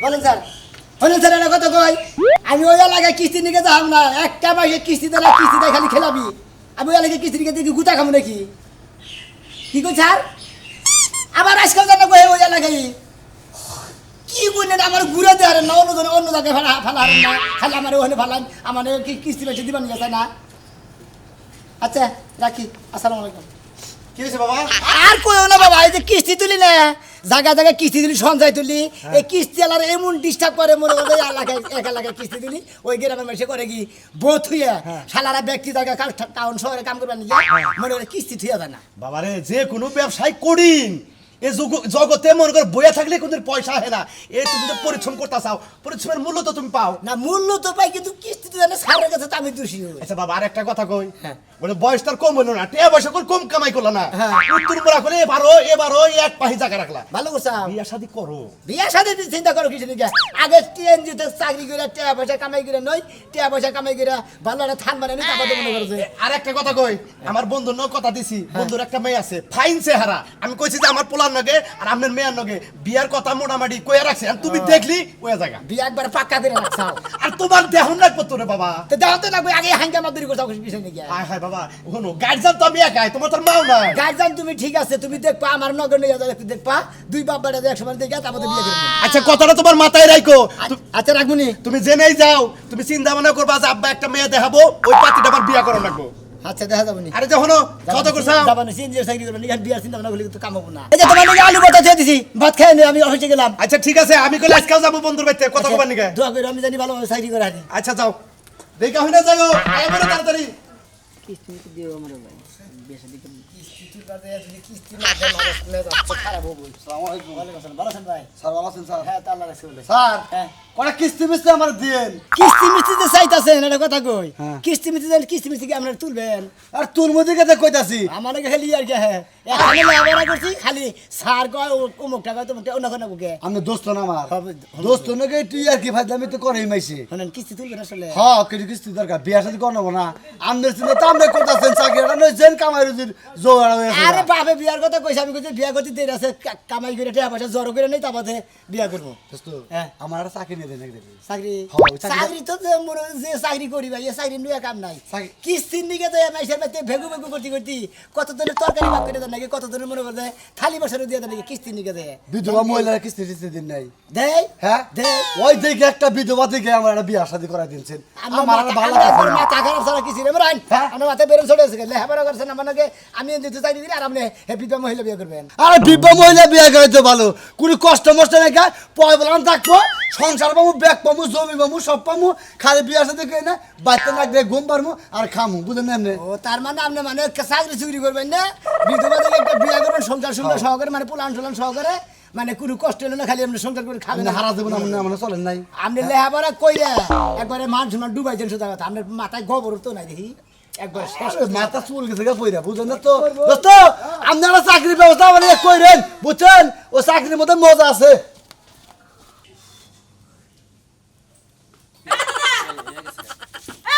বলেন স্যার এটা কথা কই আমি ওই এলাকায় কিস্তি নিয়ে যাম না একটা মাসে কিস্তি দেয় খালি খেলাবি আমি ওই এলাকায় কিস্তি নিয়ে গুতা খাবো নাকি কি কই স্যার আবার আজকাল জানা কই ওই এলাকায় কি বলেন আমার ঘুরে দেয় না অন্য জায়গায় ফালা না খালি আমার ওখানে ফালান আমার কিস্তি বেশি দিবান গেছে না আচ্ছা রাখি আসসালামু আলাইকুম কি হয়েছে বাবা আর কইও না বাবা এই যে কিস্তি তুলি না জায়গা কিস্তি তুলি সঞ্চয় তুলি এই কিস্তি আলার এমন ডিস্টার্ব করে মনে করে এলাকায় এক এলাকায় কিস্তি তুলি ওই গ্রামের মেসে করে কি বোধ হইয়া শালারা ব্যক্তি জায়গা টাউন শহরে কাম করবেন মনে করে কিস্তি থুয়া যায় না বাবারে যে কোনো ব্যবসায় করিন এ জগতে মনে করে বইয়া থাকলে কোনো পয়সা হয় না এ তুমি তো পরিশ্রম করতে চাও পরিশ্রমের মূল্য তো তুমি পাও না মূল্য তো পাই কিন্তু কিস্তি তো জানে সারের কাছে তো আমি দোষী হই আচ্ছা বাবা আর একটা কথা কই বলে বয়স তার কম হলো না টিয়া বয়স কম কামাই করলো না উত্তর মোড়া করে এবারও এক পাহি জায়গা রাখলা ভালো করছ বিয়া শাদী করো বিয়া শাদী চিন্তা করো কিছু নাকি আগে টিএনজিতে চাকরি করে টাকা পয়সা কামাই করে নয় টাকা পয়সা কামাই করে ভালো একটা থান মানে নিতে আমাদের মনে করছে আর একটা কথা কই আমার বন্ধুর নও কথা দিছি বন্ধুর একটা মেয়ে আছে ফাইন চেহারা আমি কইছি যে আমার পোলার নগে আর আপনার মেয়ের নগে বিয়ার কথা মোটামুটি কইয়া রাখছে আর তুমি দেখলি ওই জায়গা বিয়া একবার পাক্কা করে রাখছাও আর তোমার দেহন লাগবে তোরে বাবা তো দাও তো না আগে হাঙ্গামা দূর করছাও কিছু নাকি হায় হায় বাবা শোনো গার্জিয়ান তো আমি একাই তোমার তোর মাও না গার্জিয়ান তুমি ঠিক আছে তুমি দেখবা আমার নগর নিয়ে যাও একটু দেখবা দুই বাপ বেটা একসময় দেখে তারপর বিয়ে করবে আচ্ছা কথাটা তোমার মাথায় রাখো আচ্ছা রাখবনি তুমি জেনেই যাও তুমি চিন্তা ভাবনা করবা যে আব্বা একটা মেয়ে দেখাবো ওই পাতিটা আমার বিয়া করা লাগবো আচ্ছা দেখা যাবনি আরে যখন কথা করছাও যাবানি সিনজিও চাকরি করবে নিগান বিয়ার চিন্তা ভাবনা করলে তো কাম হবে না এই যে তোমার নিগে আলু বটা দিয়ে দিছি ভাত খাই নি আমি অফিসে গেলাম আচ্ছা ঠিক আছে আমি কইলে আজকাল যাবো বন্ধুর বাড়িতে কথা কবার নিকে দোয়া করে আমি জানি ভালোভাবে চাকরি করে আনি আচ্ছা যাও দেখা হই না যাও আয় বড় তাড়াতাড়ি কিস্তি দিও আমার ভাই বেশি দিকে কিস্তি বাদে যদি কিস্তি না দেন অবস্থা যাচ্ছে খারাপ হবে আসসালামু আলাইকুম ওয়ালাইকুম আসসালাম ভালো আছেন ভাই স্যার ভালো আছেন স্যার হ্যাঁ তা আল্লাহ রাখছে বলে স্যার হ্যাঁ কোন কিস্তি মিস্তি আমার দিয়েন কিস্তি মিস্তি যে চাইতাছেন এটা কথা কই কিস্তি মিস্তি কি আপনারা তুলবেন আর তোর মধ্যে কেটে কইতাছি আমার লাগে খালি আর কি হ্যাঁ এখানে লাভারা করছি খালি সার কয় অমুক টাকা তমুক টাকা অন্য কোনো বুকে আমি দোস্ত না আমার দোস্ত নাকি তুই আর কি ফাজলামি তো করেই মাইছে শুনেন কিস্তি তুলবেন আসলে হ্যাঁ কিছু কিস্তি দরকার বিয়া শাদী করবো না আমদের চিন্তা তো আমরা করতেছেন চাকরিটা নইছেন কামাই রুজির জোগাড় হয়েছে আরে বাপে বিয়ার কথা কইছি আমি কইছি বিয়া করতে দেরি আছে কামাই করে টাকা পয়সা জড়ো করে নেই তারপরে বিয়া করবো দোস্ত হ্যাঁ আমার একটা চাকরি নিয়ে দেন চাকরি হ্যাঁ, চাকরি তো যে চাকরি করিবা এই চাকরি নিয়ে কাম নাই চাকরি- কিস্তির নিকে তো মাইসের বাড়িতে ভেগু করতে কত ধরনের তরকারি ভাগ করে দেয় নাকি কত ধরনের মনে করে থালি বসানো দিয়ে দেয় নাকি কিস্তির নিকে দেয় বিধবা মহিলারা কিস্তি টিস্তি দিন নাই দেয় হ্যাঁ দেয় ওই দেখে একটা বিধবা দেখে আমার একটা বিয়া শাদী করাই দিয়েছেন আমার আর ভালো লাগে না মাথা খারাপ ছাড়া কিছু নেই রাইন হ্যাঁ? আমার মাথায় বেরোন চলে এসে গেলে হ্যাঁ করছেন আমার নাকি আমি দিতে চাই দিলে আর আপনি বিধবা মহিলা বিয়ে করবেন আরে বিধবা মহিলা বিয়া করাইতে ভালো কোনো কষ্ট মষ্ট নাই পয় বলাম থাকবো সংসার পাবো ব্যাগ পাবো জমি পাবো সব পাবো খালি বিয়া শাদী করে না বাচ্চা লাগবে ঘুম পারবো আর খামু বুঝলেন এমনি ও তার মানে আপনি মানে চাকরি চুরি করবেন না বিধবা থেকে একটা বিয়ে করবেন সংসার সুন্দর সহকারে মানে পোলান টোলান সহকারে মানে কোনো কষ্ট হলো না খালি আপনি সংসার করে খাবেন হারা দেবো না আমরা চলেন নাই আপনি লেহাপড়া কইরা একবারে মান সম্মান ডুবাইছেন সোজা কথা আপনার মাথায় গোবর তো নাই দেখি একবার শেষ মাথা চুল গেছে পয়রা বুঝলেন না তো দোস্ত আপনারা চাকরির ব্যবস্থা মানে কইরেন বুঝছেন ও চাকরির মধ্যে মজা আছে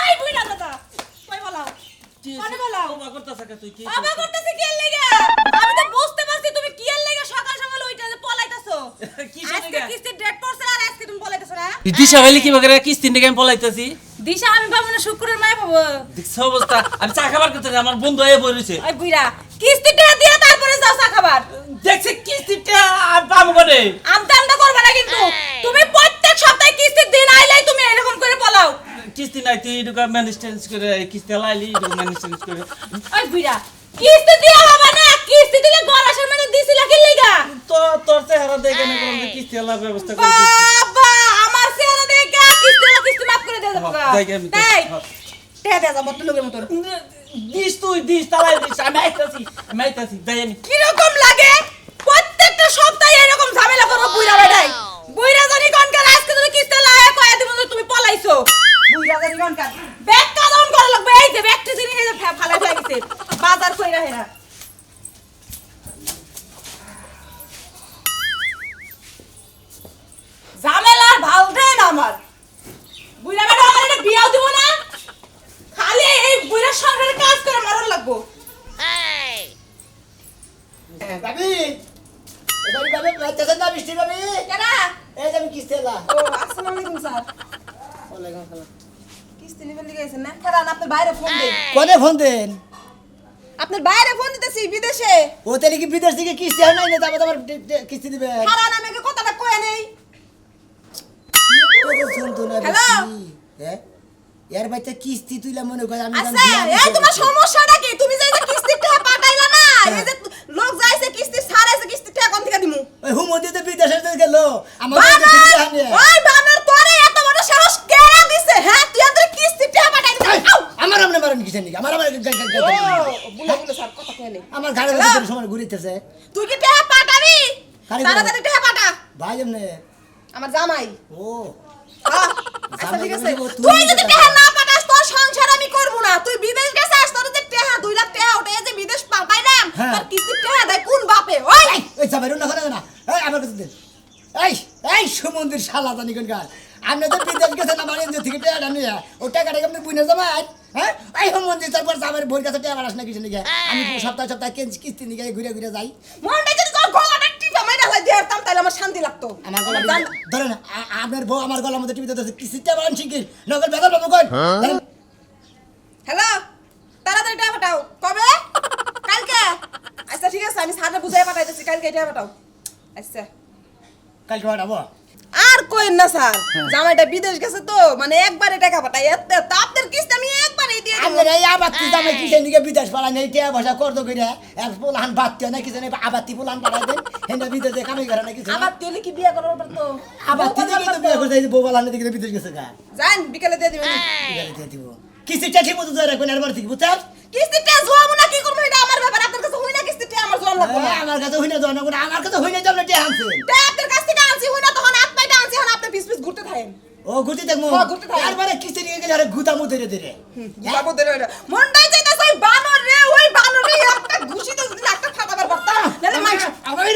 এই বুইড়া দাদা কই বলাও কোনে বলাও বাবা করতেছ তুই কি বাবা করতেছে কি এর লাগা আমি তো বুঝতে পারছি তুমি কি এর লাগা সকাল সকাল ওইটা যে পলাইতাছো কি আজকে কিস্তি ডেট পড়ছে আর আজকে তুমি পলাইতাছো না দিশা হইলে কি বাগরে কিস্তি নিকে আমি পলাইতাছি দিশা আমি পাবো না শুক্রের মায় পাবো দেখছ অবস্থা আমি চা খাবার করতে আমার বন্ধু আয়ে বইছে ওই বুইড়া কিস্তি ডেট দিয়া তারপরে যাও চা খাবার দেখছে কিস্তিটা পাবো করে আমদামটা করবে না কিন্তু তুমি প্রত্যেক সপ্তাহে কিস্তির দিন আইলেই তুমি এরকম করে পলাও কিস্তি নাই তুই এটুকু ম্যানেজটেন্স করে কিস্তি লাইলি এটুকু ম্যানেজটেন্স করে ওই বুইড়া কিস্তি দিয়া হবে না কিস্তি দিলে গরাসের মানে দিছিলা কি লাগা তো তোর চেহারা দেখে না কোন কিস্তি লার ব্যবস্থা করে দিচ্ছি বাবা আমার চেহারা দেখে কিস্তি মাফ করে দিয়ে দেবো যাই আমি তাই টেয়া দেয়া যাবো লোকের মতো দিস তুই দিস তালাই দিস আমি আইতাছি যাই আমি কিরকম লাগে প্রত্যেকটা সপ্তাহে এরকম ঝামেলা করবো বুইরা বেটাই বুইরা জানি কোনকার আজকে তুমি কিস্তি লাগায় কয়া দিব তুমি পলাইছো বুইরা জানি কোনকার ব্যাগ কাদন করা লাগবে এই যে ব্যাগটা জিনি এই যে ফালাই হয়ে গেছে বাজার কইরা হেরা ঝামেলার ভাল দেন আমার বুইরা বেটা আমার এটা বিয়াও দিব না খালি এই বুইরা সংসারে কাজ করে মারন লাগবো ভাবি এবারে ভাবে বাচ্চা না বৃষ্টি ভাবি কেডা কিস্তেলা ও আসসালামু আলাইকুম স্যার ওয়ালাইকুম আসসালাম কিস্তি নিবেন লিগে গেছেন না খারান আপনার বাইরে ফোন দেন কোনে ফোন দেন আপনার বাইরে ফোন দিতেছি বিদেশে ও তাহলে কি বিদেশ থেকে কিস্তি হয় নাই না তারপর তোমার কিস্তি দিবে খারান আমাকে কথাটা কয়ে নেই শুনতো না হ্যালো? বেশি হ্যাঁ এর বাইতে কিস্তি তুইলা মনে করে আমি আচ্ছা এই তোমার সমস্যাটা কি তুমি যে এই যে কিস্তির টাকা পাঠাইলা না এই যে লোক যাইছে কিস্তি ছাড়াইছে কিস্তির টাকা কোন থেকে দিমু ওই হুমন্দি তো বিদেশে তো গেল আমার বাবা কিস্তি দেওয়া নেই। ওই বাবার তোরে এত বড় সাহস কেরা দিছে হ্যাঁ তুই আমাদের কিস্তির টাকা পাঠাই দিবি এই, আমার আমনে মারেন কিসের নিকে আমার বুলে বুলে স্যার কথা কয়ে নেই আমার ঘাড়ে ভিতরে সময় ঘুরিতেছে তুই কি টাকা পাঠাবি কারে দিব? তাড়াতাড়ি টাকা পাঠা ভাই এমনে আমার জামাই ও হ্যাঁ, আচ্ছা ঠিক আছে জামাই বলবো, তুই তুমি যদি টাকা টাকা না পাঠাস তোর সংসার আমি করব না তুই বিদেশ গেছিস তোর যে টাকা 2 লাখ টাকা ওটা যে বিদেশ পাঠাইলাম হ্যাঁ। তোর কিস্তির টাকা দেয় কোন বাপে ওই এই ওই যাবে না করে না এই আমার কাছে দেন এই এই সমুদ্রের শালা জানি কোন গাল আপনি তো বিদেশ গেছেন আমার এনজিও থেকে টাকা নিয়ে ও টাকাটা আপনি বুঝে যাবেন হ্যাঁ এই সমুদ্রের তারপর আমার বইয়ের কাছে টাকা আস না কিছু নিকে আমি সপ্তাহে সপ্তাহে কিস্তি নিকে ঘুরে ঘুরে যাই মনটা যদি তোর গলাটা টিপা মাইরা হয় দিতাম তাহলে আমার শান্তি লাগতো আমার গলা ধরেন আপনার বউ আমার গলার মধ্যে টিপে দিতেছে কিস্তিটা বাড়ান শিখির নগর বেতন পাবো কই ধরেন, হ্যালো তাড়াতাড়ি টাকা পাঠাও কবে কালকে আচ্ছা ঠিক আছে আমি স্যারকে বুঝাই পাঠাইতেছি কালকে টাকা পাঠাও আচ্ছা কালকে পাঠাবো আর কইন না স্যার জামাইটা বিদেশ গেছে তো মানে একবারে টাকা পাঠাই এত তো আপনার কিস্তি আমি একবারেই দিয়ে দেব আপনার এই আবাত্তি দামে কিসের নিকে বিদেশ পাড়া নেই টিয়া ভাষা করতো কইরা এক পোলাহান বাত্তি না কিছু নেই আবাত্তি পোলাহান পাঠাই দেন হেন্দা বিদেশে কামাই করে না কিছু আবার তুই কি বিয়ে করার পর তো আবাত্তি দেখি তো বিয়ে করতে বউ বালাহান দিকে বিদেশ গেছে গা জান বিকালে দিয়ে দিবেন বিকালে দিয়ে দিব কিস্তিটা ঠিক মতো ধরে রাখবেন আর বাড়ি থেকে বুঝছেন কিস্তিটা জোয়াবো না কি করবো এটা আমার ব্যাপার আপনার কাছে হই না কিস্তিটা আমার জোয়ান লাগবে না আমার কাছে হইনা যাও না কোনো আমার কাছে হইনা যাও না টিয়া আনছেন তা আপনার কাছ থেকে আনছি হই না তখন হাত পাইটা আনছি এখন আপনি পিস পিস ঘুরতে থাকেন ও ঘুরতে দেখবো হ্যাঁ, ঘুরতে থাকেন। তারপরে কিস্তি নিয়ে গেলে আরে গুতামু ধরে ধরে যাবো দেরে মনটাই চাইতাছে ওই বানর রে একটা ঘুষি তো যদি একটা ফাটাবার পারতাম নালে মাইশ আমারই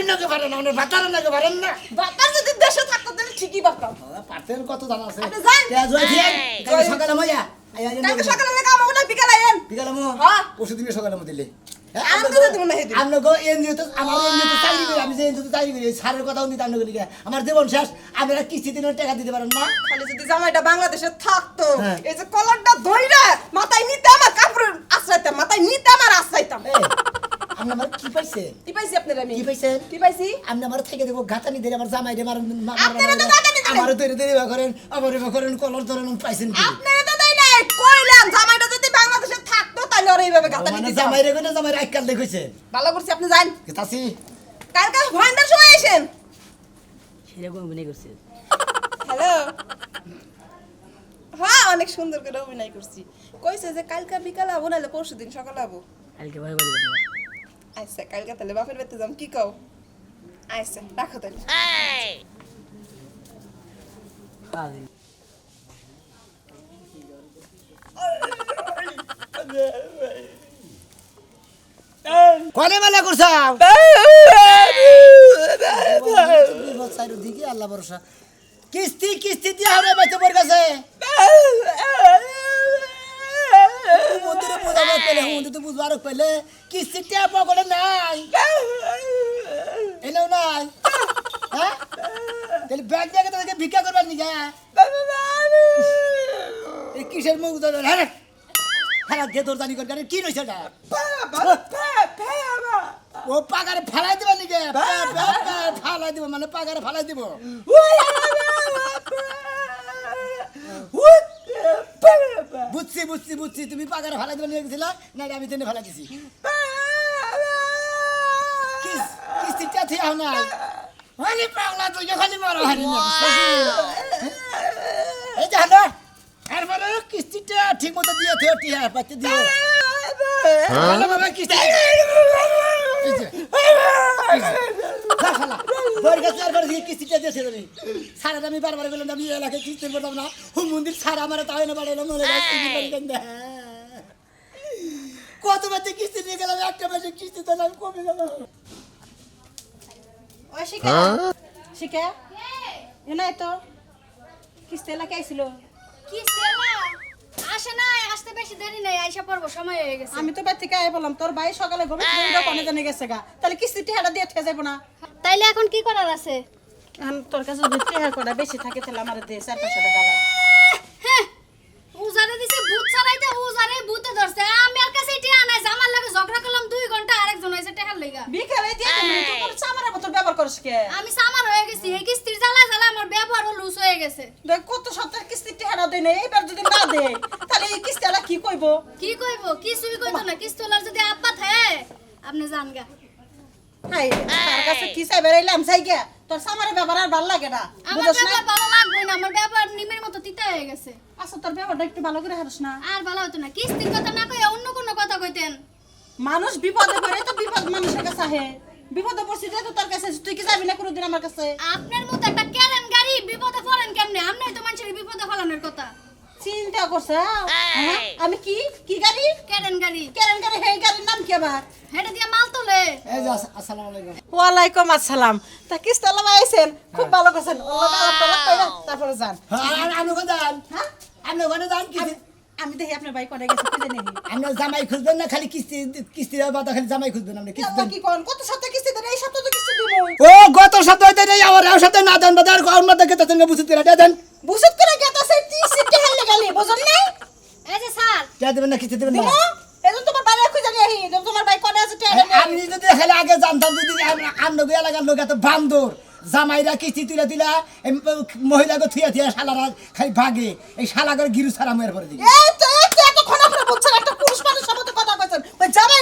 নগে পারেন না মানে বাতার নগে পারেন না বাতার যদি দেশে থাকতো তাহলে ঠিকই পারতাম পাতেন কত দাম আছে আপনি যান। টিয়া জয় দিয়ে কাল সকালে মজা কালকে সকালে লেখা আমাকে না বিকালে আইন বিকালে মো হ্যাঁ। পরশু দিনে সকালে মো দিলে আমি তো দিব না হেদি আমরা গো এনজিও তো আমার এনজিও তো চাকরি করি আমি যে এনজিও তো চাকরি করি সারের কথাও নিতে আমরা করি আমার জীবন শেষ আপনারা কিস্তি দিনের টাকা দিতে পারেন না খালি যদি জামাইটা বাংলাদেশে থাকতো হ্যাঁ। এই যে কলারটা ধইরা মাথায় নিতে আমার কাপড় আশ্রাইতাম মাথায় নিতে আমার আশ্রাইতাম এই, আপনি আমার কি পাইছেন কি পাইছি আপনার আমি কি পাইছেন কি পাইছি আপনি আমার থেকে দেবো গাতানি দিলে আমার জামাই দিয়ে আপনারা তো গাঁথানি দিলেন। আমার তৈরি তৈরি করেন আমার করেন কলর ধরেন পাইছেন কি আপনারা তো দেই নাই কইলাম জামাইটা যদি বাংলাদেশে থাকতো তাহলে ওর এইভাবে গাতানি মানে দিতাম জামাই রেখে না জামাই আজকাল দেখেছেন ভালো করছি আপনি যান তাসি কালকে ভয়ঙ্কর সময় এসেন সেরকম মনে করছে হ্যালো হ্যাঁ অনেক সুন্দর করে অভিনয় করছি কইছে যে কালকে বিকালে আবো নাহলে পরশু দিন সকালে আবো কালকে ভয় করে আচ্ছা কালকে তাহলে বাপের বাড়িতে যাম কি কও আচ্ছা রাখো তাহলে কনে বেলা করছাও দিকে আল্লাহ ভরসা কিস্তি কিস্তি দিয়া হবে বাইতে পড় গেছে মন্দিরে বুঝাবার পেলে মন্দিরে তো বুঝবার পেলে কিস্তি টিয়া পকেটে নাই এনেও নাই হ্যাঁ তাহলে ব্যাগ জায়গা তাদেরকে ভিক্ষা করবার নি গা এই কিসের মুখ ধরে হ্যাঁ হ্যাঁ দে তোর জানি করে কি রয়েছে এটা ও পাগারে ফালাই দিবা নিকে ফালাই দিব মানে পাগারে ফালাই দিব বুঝছি বুঝছি বুঝছি তুমি পাগারে ফালাই দিবা নিয়ে গেছিলা না আমি তেনে ফালাই দিছি কিস্তিটা থিয়া নাই খালি পাগলা তুই খালি মারা হারি না এই যে হলো এরপরে কিস্তিটা ঠিক মতো দিয়ে থিও টিয়া পাইতে দিও ভালো বাবা কিস্তি এই যে শালা বড় গাছ আর বড় কিস্তিটা দিয়েছে তুমি সারা আমি বারবার বললাম আমি এলাকায় কিস্তি করতাম না হুম মন্দির সারা আমার তাই না বাড়াইলাম মনে কত বাজে কিস্তি নিয়ে গেলাম একটা বাজে কিস্তি তো আমি কমে গেল ওই শিখা শিখা এ নাই তো কিস্তি এলাকা আইছিল আসে না আসতে বেশি দেরি নাই আইসা পড়বো সময় হয়ে গেছে আমি তো বাড়ি থেকে আই বললাম তোর ভাই সকালে ঘুরে ঘুরে কোনে জানে গেছে গা তাহলে কিস্তি টিহাটা দিয়ে থেকে যাবো না তাইলে এখন কি করার আছে এখন তোর কাছে যদি টেহা করা বেশি থাকে তাহলে আমার দে 4-500 টাকা লাগ। হ্যাঁ উজারে দিছে ভূত ছাড়াইতে উজারে ভূতে ধরছে আমি আর কাছে টিয়া নাই জামার লাগে ঝগড়া করলাম 2 ঘন্টা আরেকজন হইছে টেহার লাগা বিকালে দিয়ে তুমি তো কোন সামারের মতো ব্যবহার করিস কে? আমি সামার হয়ে গেছি এই কিস্তির জ্বালা জ্বালা আমার ব্যবহার লুজ হয়ে গেছে দেখ কত সপ্তাহ কিস্তি টেহারা দেয় না, এইবার যদি না দেয় তাহলে এই কিস্তিওয়ালা কি কইবো? কি কইব কিছুই কইতো না কিস্তিওয়ালার যদি আব্বা থাকে আপনি জান গা হাই তার কাছে কি চাই বেরাইলাম চাই গে তোর সামারের ব্যবহার আর ভালো লাগে না, আমার বুঝছ না? ব্যবহার ভালো লাগবে না আমার ব্যবহার নিমের মতো তিতা হয়ে গেছে আচ্ছা তোর ব্যবহারটা একটু ভালো করে হারিস না। আর ভালো হতো না কিস্তির কথা না কই অন্য কোনো কথা কইতেন মানুষ বিপদে পড়ে তো বিপদ মানুষের কাছে আহে, বিপদে পড়ছিস তো তোর কাছে তুই কি যাবি না কোনোদিন আমার কাছে? আপনার মতো একটা কেরেন গাড়ি বিপদে পড়েন কেমনে আপনি তো মানুষের বিপদে ফেলানোর কথা চিন্তা করছ আমি কি কি গাড়ি কেরেন গাড়ি কেরেন গাড়ি হে গাড়ির নাম কি আবার? হেডে দিয়া মাল তোলে এই যে আসসালামু আলাইকুম। ওয়ালাইকুম আসসালাম। তা কিস্তালা আইছেন খুব ভালো করছেন, ওলা আলাপ কইরা তারপরে যান। হ্যাঁ আপনি কোন যান? হ্যাঁ আপনি ওখানে যান কিস্তি আমি দেখি আপনার ভাই কোথায় গেছে খুঁজে নেই। আপনার জামাই খুঁজবেন না খালি কিস্তি কিস্তি বাদা খালি জামাই খুঁজবেন আপনি কিস্তি দেন। কি কোন কত সপ্তাহ কিস্তি দেন, এই সপ্তাহ তো কিস্তি দিব। ও গত সপ্তাহে নেই আমার এই সপ্তাহে না দেন বাজার আমার দেখে তো তুমি বুঝতে না দেন বুঝত করে গেতাছে 30 সিটে হেলে গেলি বুঝুন নাই? এই যে স্যার কে দেবেন না কিস্তি দেবেন না দিমু এজন তোমার বাড়ি খুঁজে নিয়ে আহি, তোমার ভাই কোথায় আছে টেনে নেই। আমি যদি খালি আগে জানতাম যদি আমনগো এলাকার লোক এত বান্দর জামাইরা কিস্তি তুলে দিলা মহিলাকে থুয়া থুয়া শালারা খালি ভাগে এই শালা করে গিরু ছাড়া মেয়ের পরে দিকে এই তো এত খনা খনা বুঝছেন একটা পুরুষ মানুষের মতো কথা কইছেন ওই জামাই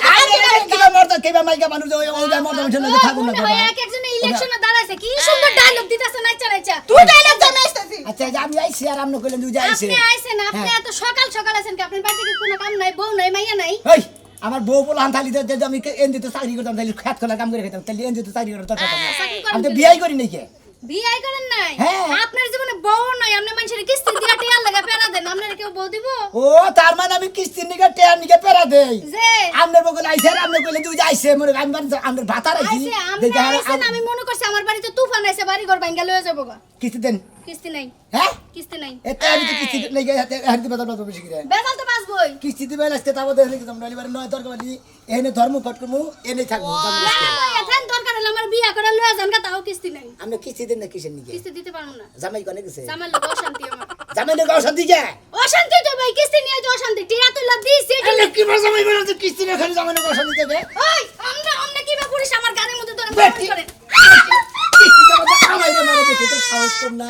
কিবা মরতো কিবা মাইকা মানুষ ওই মরতো মানুষের লোক থাকুন না মনে হয় এক একজন ইলেকশনে দাঁড়াইছে কি সুন্দর ডায়লগ দিতেছে নাইচা নাইচা তুই ডাইলগ জামাই আসতেছি। আচ্ছা এই যে আমি আইছি আর আমনো কইলেন তুই যাইছে আপনি আইছেন আপনি এত সকাল সকাল আছেন কি আপনার বাড়িতে কি কোনো কাম নাই বউ নাই মাইয়া নাই এই আমার বউ বলে আনতালি যদি আমি এনজিতে চাকরি করতাম তাহলে খেত খোলা কাম করে খেতাম তাহলে এনজিতে চাকরি করার দরকার নেই চাকরি করেন আমি তো কেন? বিয়াই করি নাই কে বিয়ে করেন নাই হ্যাঁ। আপনার জীবনে বউ নাই আপনি মানুষের কিস্তি দিয়া টিয়া লাগা পেরা দেন আপনার কেউ বউ দিব ও তার মানে আমি কিস্তির নিকে টেয়ার নিকে পেরা দেই যে আমনের বগল আইছে আর আমনে কইলেন তুই যাইছে মনে আমি আমনের ভাতা রাখি আইছে আপনি আইছেন আমি মনে করছি আমার বাড়িতে তুফান আইছে বাড়ি ঘর ভাঙ্গা লয়ে যাবো গা কিস্তি দেন কিস্তি নাই হ্যাঁ কিস্তি নাই এতে আমি তো কিস্তি নেই হাতে বাজার বাজার বেশি করে বেজাল তো বাঁচবই কিস্তি দিবে লাগতে তাবো দেখে কি তোমরা এবারে নয় দরকার বালি এনে ধর্ম কট করমু এনে থাকবো এখন দরকার হলে আমার বিয়া করে লয়ে যান গা তাও কিস্তি নাই আমরা কিস্তি দেন না কিসের নিকে কিস্তি দিতে পারবো না জামাই কোনে গেছে আমার লোক অশান্তি আমার জামাই লোক অশান্তি কে অশান্তি তো ভাই কিস্তি নিয়ে তো অশান্তি টিয়া তুইলা দিছি আরে কি ভাষা জামাই বলে তো কিস্তি না খালি জামাই লোক অশান্তি দেবে ওই আমরা কি বা পুলিশ আমার গাড়ির মধ্যে তোরা বেটি। মারধর করে কিস্তি দেবে তো আমায় রে মারে বেটি তো সাহস কর না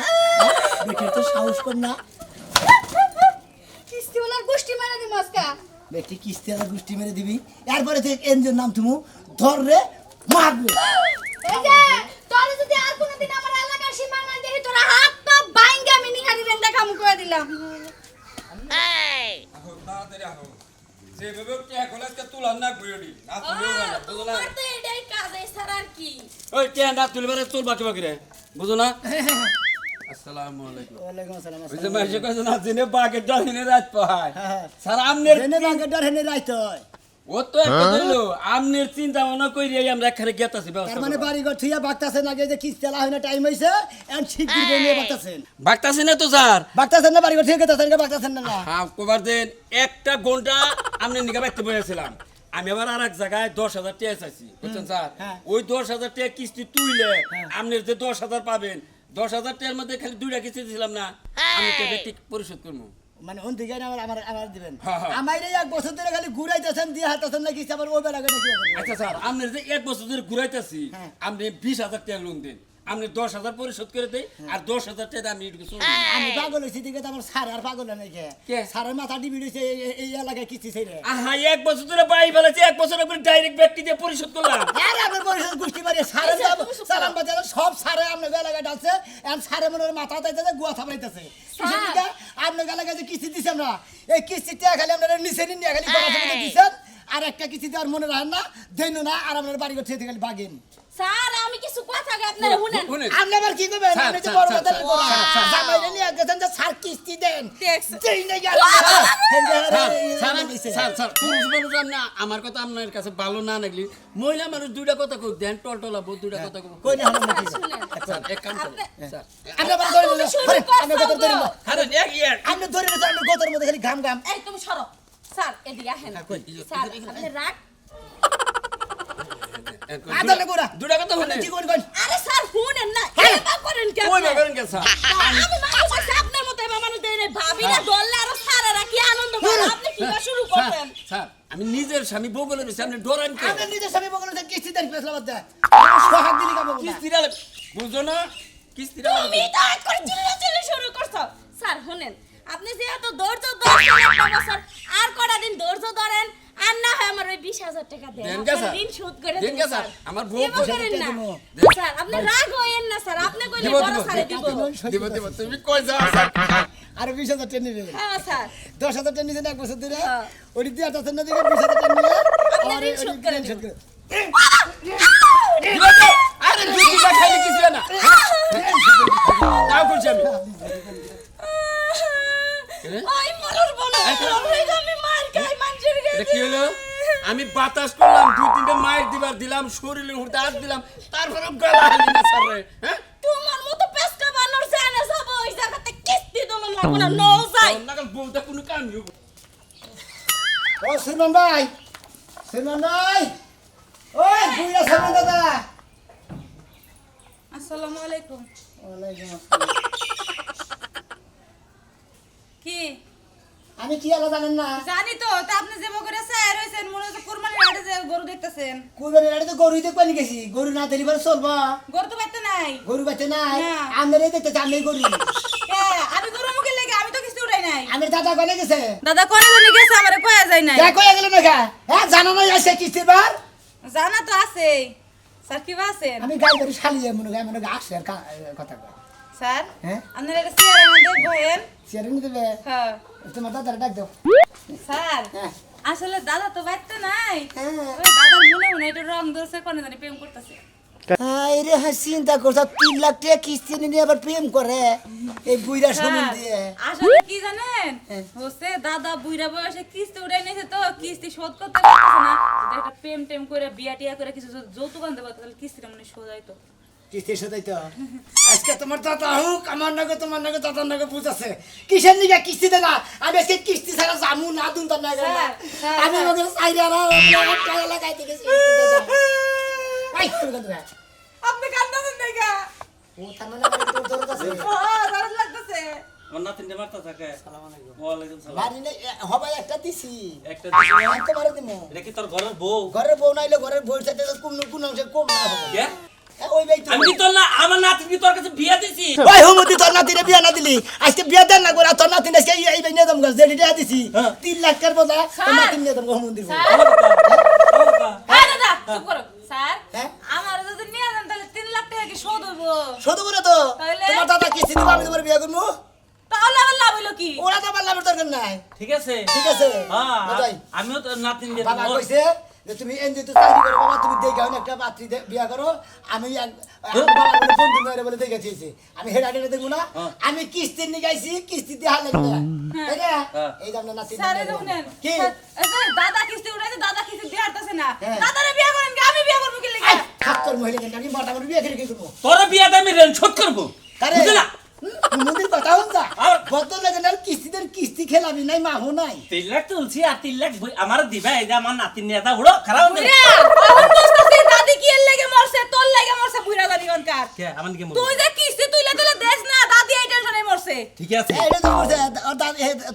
বেটি তো সাহস কর না কিস্তি ওলার গোষ্ঠী মারা দি মাসকা বেটি কিস্তি আর গুষ্টি মেরে দিবি এরপরে তুই এনজিওর নাম তুমি ধর রে মারবে এই যে তোরা যদি আর কোনদিন আমার এলাকার সীমানা দেখি তোরা হাত পা বাইঙ্গা আমি নিহারি রেন্দা কাম করে দিলাম তাড়াতাড়ি আসো যেভাবে টিয়া খোলাজকে তুলার না ঘুরি না তুলিও না বুঝো না তো এটাই কাজ এই স্যার আর কি ওই টিয়া না তুলবারে তুল বাকি বাকি রে বুঝো না আসসালামু আলাইকুম ওয়ালাইকুম আসসালাম ওই যে মাইসে কইছে না জিনে বাগের ডাল হিনে রাত পায় হ্যাঁ। স্যার আমনের জেনে বাঙ্কে ডর হেনে রাইত হয় ও তো একটা দিলো আমনের চিন্তা ভাবনা কইরি আমরা এখানে গেতাছি তার ব্যবস্থা মানে বাড়ি ঘর থুইয়া বাগতাছেন আগে যে কিস্তি আলা হয় না টাইম হইছে এন্ড শিগগির বই নিয়ে বাগতাছেন বাগতাছি না তো স্যার বাগতাছেন না বাড়ি ঘর থুইয়া গেতাছেন বাগতাছেন না হ্যাঁ কবার দেন একটা ঘন্টা আমনের নিগা বাইতে বসেছিলাম আমি আবার আর এক জায়গায় 10,000 টাকা চাইছি বুঝছেন স্যার হ্যাঁ। ওই 10,000 টাকা কিস্তি তুইলে আমনের যে 10,000 পাবেন 10,000 টাকার মধ্যে খালি দুইটা কিস্তি দিছিলাম না আমি তো ঠিক পরিশোধ করবো মানে অন দিকে আমার আমার আমার দিবেন হ্যাঁ, হ্যাঁ। আমাইরে এক বছর ধরে খালি ঘুরাইতেছেন দিয়ে হাতাছেন না কিস্তি আবার ওই বেলা করে কি হবে? আচ্ছা স্যার আপনি যে এক বছর ধরে ঘুরাইতেছি হ্যাঁ। আপনি 20,000 টাকা লোন দেন আপনি 10,000 পরিশোধ করে দেই আর 10,000 টাকা আমি এটুকু চলে যাই। আমি পাগল হইছি দিকে তো আমার সার আর পাগল নাই কে কে? সারের মাথা ডিবি হইছে এই এলাকায় কিস্তি ছেড়ে আহা এক বছর ধরে পাই ফেলেছি এক বছর একবার ডাইরেক্ট ব্যক্তি দিয়ে পরিশোধ করলাম আর আমার পরিষদ গোষ্ঠী বাড়ি সারের সালাম বাজার সব সারে আপনার এলাকায় ডালছে এখন সারে মনে হয় মাথা তাইতেছে গুয়া থাপাইতেছে কিসের দিকে আপনার এলাকায় যে কিস্তি দিছে আমরা এই কিস্তিটা খালি আপনারা নিচে নিয়ে খালি গলা টিপে দিছেন আর একটা কিস্তি দেওয়ার মনে রাখেন না দেন না আর আপনার বাড়ি ঘর থেকে খালি বাগেন স্যার আমি কিছু কথা কই আপনারা শুনেন শুনেন। আপনি আবার কি করবেন স্যার, আপনি যে স্যার, বড় স্যার, কথা স্যার, বলা স্যার, স্যার, জামাইরে নিয়ে গেছেন যে স্যার কিস্তি দেন দেখছি। দেই না গেল স্যার পুরুষ মানুষ আপনি আমার কথা আপনার কাছে ভালো না লাগলি মহিলা মানুষ দুইটা কথা কই দেন টলটলাবো দুইটা কথা কই কই না আমরা কি স্যার এক কাম করেন স্যার আপনি আবার ধরে নিলেন আপনি কথা ধরে নিলেন আরে এক ইয়ার আপনি ধরে নিলেন আপনি গোতর মধ্যে খালি ঘাম ঘাম এই তুমি সরো স্যার এদিকে আসেন স্যার আপনি রাগ আদলে গোরা দুটা কথা শুনে কি কোন কোন আরে স্যার শুনেন না হ্যাঁ। এবা করেন কেন ওই ব্যাপারে কে স্যার আমি মানুষ আছে আপনার মতো এবার মানুষ দেয় না ভাবি না দললে আরো সারারা কি আনন্দ পাবে আপনি কি শুরু করতেন স্যার আমি নিজের স্বামী বউ বলে দিছি আপনি ডরান কে আমি নিজে সবই বগলে কিস্তি দেন ফেসলা বাদ দে সোহাগ দিলি কাম না কিস্তিরা বুঝছো না কিস্তিরা তুমি তো এক করে চিল্লাচিল্লি শুরু করছো স্যার শুনেন আপনি যেহেতু ধৈর্য ধরছেন একটা বছর আর কটা দিন ধৈর্য ধরেন আর না হয় আমার ওই 20,000 টাকা দেন দেন গে স্যার। ঋণ শোধ করে দেন গে স্যার। আমার বউ দেব পয়সা করেন দিতে না দেবো। স্যার আপনি রাগ হইেন না স্যার আপনি কইলে দিব, বড় দিব, স্যারে দিব দিব দিব তুমি কই যাও স্যার আর 20,000 টাকা নিবে হ্যাঁ স্যার 10,000 টাকা নিছেন এক বছর ধরে হ্যাঁ। ওই দিয়ে 8,000 টাকা দিকে 20,000 টাকা নিয়ে আপনি আর ঋণ শোধ করে ঋণ শোধ দিবেন। করে দিব তো। আরে দুটিটা খাইলে কিছু না তাও করছি আমি ওই মরুর বনে আমি মার খাই মানুষের এটা কাছে কি হলো আমি বাতাস করলাম দুই তিনটা মাইর দিবার দিলাম শরীরে উঠতে হাত দিলাম তারপরে গলা হালি না স্যার রে হ্যাঁ তোমার মতো পেস্টা বানর জানা যাব ওই জায়গাতে কিস্তি দলন লাগবে না নো যাই নাগাল বউটা কোনো কাম নেই ও সুমন ভাই ওই বুইরা সামনে দাদা আসসালামু আলাইকুম ওয়ালাইকুম আসসালাম কি আমি কি আলা জানেন না জানি তো তা আপনি যে বকরে স্যার হইছেন মনে হচ্ছে কুরবানির হাটে যে গরু দেখতেছেন কুরবানি আড়ে তো গরুই দেখতে পানি গেছি গরু না দিলি পরে চলবা গরু তো পাইতে নাই গরু বাচ্চা নাই না। আমরা দেখতে আমি গরু আমি গরু মুখে লেগে আমি তো কিছু উড়াই নাই আমি দাদা কলে গেছে দাদা কোনে জানি গেছে আমারে কয়া যায় নাই যা কয়ে গেল না হ্যাঁ জানো না আসে কিস্তির বার জানা তো আছে স্যার কি আছেন আমি গাই করে শালিয়ে মনে আসে আর কথা কয় স্যার হ্যাঁ আপনারা এটা চেয়ারের মধ্যে বহেন চেয়ারে নিতে দেবে হ্যাঁ তোমার দাদার ডাক দাও স্যার হ্যাঁ আসলে দাদা তো বাইতে নাই হ্যাঁ। ওই দাদার মনে এটা রং ধরছে কোনে জানি প্রেম করতেছে রে হ্যাঁ চিন্তা করছো 3 লাখ টাকা কিস্তি নিয়ে আবার প্রেম করে এই বুইরা শুনুন দিয়ে আসলে কি জানেন হ্যাঁ। হচ্ছে দাদা বুইরা বয়সে কিস্তি উঠাই নিয়েছে তো কিস্তি শোধ করতে পারতেছে না যদি একটা প্রেম টেম করে বিয়া টিয়া করে কিছু যদি যৌতুক আনতে পারতো তাহলে কিস্তিটা মনে হয় সোজা হইতো কিস্তি শোধাই তো আজকে তোমার দাদা হোক আমার নাকি তোমার নাকি দাদার নাকি বুঝাছে কিসের নিকে কিস্তি দে না আমি আজকে কিস্তি ছাড়া জামু না দুন তার না স্যার, স্যার, আমি স্যার। মগে সাইরা না টাকা লাগাইতে গেছি আই তুমি কত আপনি কান্দাছেন দেখা ও তার মানে আমার তোর তোর কাছে দারুণ লাগতেছে আমার নাতিনটা মারতা থাকে ওয়ালাইকুম সালাম বাড়ি নেই হবাই একটা দিছি একটা দিছি না? আমি তো মারে দিমু এটা কি তোর ঘরের বউ ঘরের বউ নাইলে ঘরের বউর সাথে তো কোন অংশে কম না হবে কে? ওই ভাই তো আমি কি তোর না আমার নাতিন কি তোর কাছে বিয়া দিছি ওই হুমুতি তোর নাতিরে বিয়া না দিলি আজকে বিয়া দেন না করে তোর নাতিন আজকে এই ভাই নিয়ে দাম গাছ যেটা দিছি 3 লাখ টাকার বদলা তোর নাতিন নিয়ে দাম হুমুতি আমার কথা, আমার কথা। হ্যাঁ দাদা চুপ করো স্যার হ্যাঁ? আমার যদি নিয়ে যান তাহলে 3 লাখ টাকা কি শোধ হইবো শুধু করে তো তাইলে? তোমার দাদা কিস্তি দিব আমি তোমার বিয়া করবো তাহলে আবার লাভ হইলো কি ওরা তো আমার লাভের দরকার নাই ঠিক আছে ঠিক আছে হ্যাঁ বাবাই, আমিও তোর নাতিন দিয়ে বাবা দেবো। কইছে যে তুমি এনজি তো চাকরি করো বাবা তুমি দেখে একটা পাত্রী বিয়া করো আমি আমার বাবার বলে বন্ধু নয় বলে দেখে চেয়েছি আমি হেড আইডে দেখবো না আমি কিস্তি নিয়ে গাইছি কিস্তি দিয়ে হালে তাই না হ্যাঁ। এই দাম নাতি স্যার এই শুনেন কি দাদা কিস্তি উঠাইছে দাদা কিস্তি দিয়ে হারতেছে না হ্যাঁ। দাদারে বিয়ে করেন কি আমি বিয়ে করবো কি লেগে ছাত্তর মহিলা কেন আমি মোটা করে বিয়ে করে কি করবো তোর বিয়াতে আমি ঋণ শোধ করবো আরে বুঝলি না মুদির কথা হল যা আর- কত লাগে না কিস্তিদের কিস্তি খেলাবি নাই মাহু নাই 3 লাখ তুলছি আর 3 লাখ আমার দিবা এই যে আমার নাতিন নিয়ে তা উড়ো খারাপ হবে না। এখন বুঝতাছি দাদি কি এর লেগে মরছে তোর লেগে মরছে বুইরা দাদি অনকার কে আমার দিকে তুই যে কিস্তি তুইলে তুইলে দেশ না দাদি এই টেনশনে মরছে ঠিক আছে এটা তো বলছে,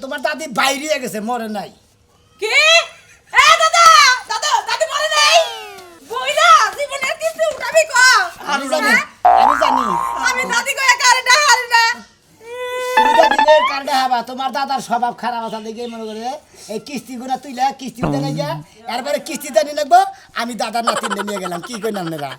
তোমার দাদি বাইরে গেছে মরে নাই কি এ দাদা দাদা দাদি মরে নাই বুইরা জীবনের কিস্তি উঠাবি ক আমি জানি আমি জানি আমি দাদি কয়ে কারেন্ট হারি না তুমি দাদিদের কারণে হবা তোমার দাদার স্বভাব খারাপ আছে দেখে মনে করে এই কিস্তি গুনা তুইলা কিস্তি দেনে গিয়া এরপরে কিস্তি দেনি লাগবো আমি দাদার নাতিন নিয়ে গেলাম কি কই নাম নেরা